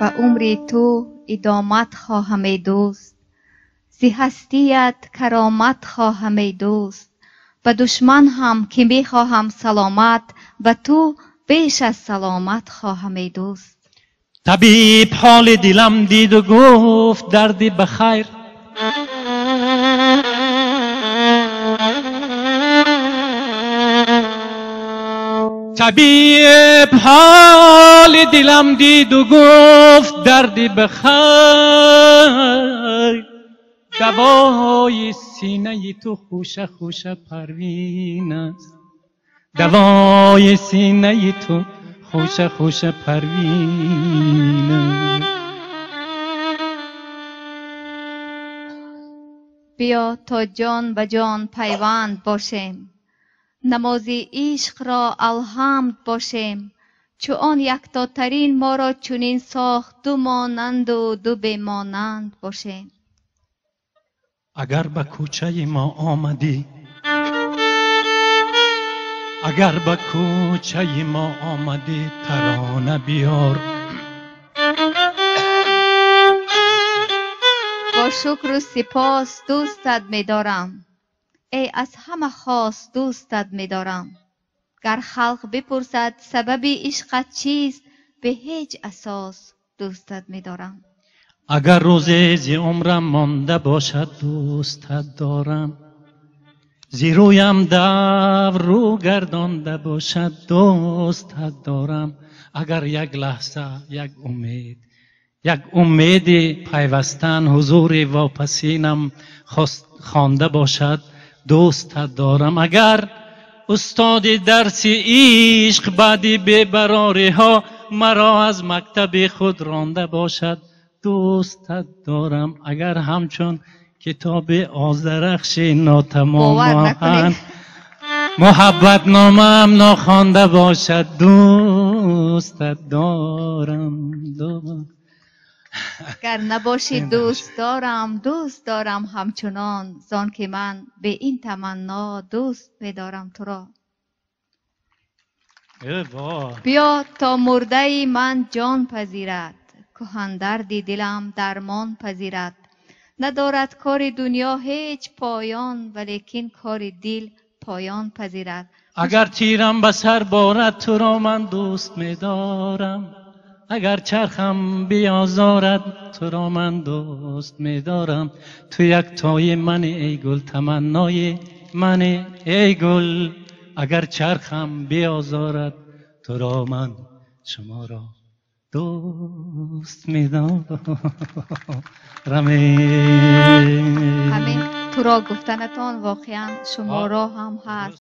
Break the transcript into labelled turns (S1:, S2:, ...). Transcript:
S1: و عمر تو ادامت خواهم ای دوست، زی هستیت کرامت خواهم ای دوست. و دشمن هم که می خواهم سلامت، و تو بیش از سلامت خواهم ای دوست.
S2: طبیب حال دلم دید و گفت دردی بخیر، طبیب حال دلم دید و گفت دردی بخیر. دوای سینه تو خوش خوش پروین است، دوای سینه تو خوش خوش پروین است.
S1: بیا تا جان به جان پیوند باشیم، نماز عشق را الحمد باشیم. چو آن یکتاترین ما را چنین ساخت، دو مانند و دو بمانند باشیم.
S2: اگر به کوچه ما آمدی، اگر به کوچه ما آمدی ترانه بیار.
S1: با شکر و سپاس دوستت می دارم، ای از همه خاص دوستت می دارم. گر خلق بپرسد سبب عشقت چیست، به هیچ اساس دوستت می دارم.
S2: اگر روزی زی عمرم مانده باشد دوستت دارم، زی رویم دور رو گردانده باشد دوستت دارم. اگر یک لحظه یک امید پیوستن حضور واپسینم خوانده باشد دوستت دارم. اگر استاد درس عشق بعدی بی‌براری ها مرا از مکتب خود رانده باشد دوستت دارم. اگر همچون کتاب آذرخش ناتمام محبت نامم ناخوانده باشد دوستت دارم.
S1: گر نباشی دوست دارم، دوست دارم همچنان، زان که من به این تمنا دوست می دارم تو را. بیا تا مرده من جان پذیرد، کهن دردی دلم درمان پذیرد. ندارد کار دنیا هیچ پایان، ولیکن کار دل پایان پذیرد.
S2: اگر تیرم به سر بارد تو را من دوست می دارم، اگر چرخم بیازارد تو را من دوست می دارم. تو یک تای من ای گل، تمنای من ای گل. اگر چرخم بیازارد تو را من شما را دوست می دارم.
S1: همین تو را گفتنتان واقعا شما را هم هست.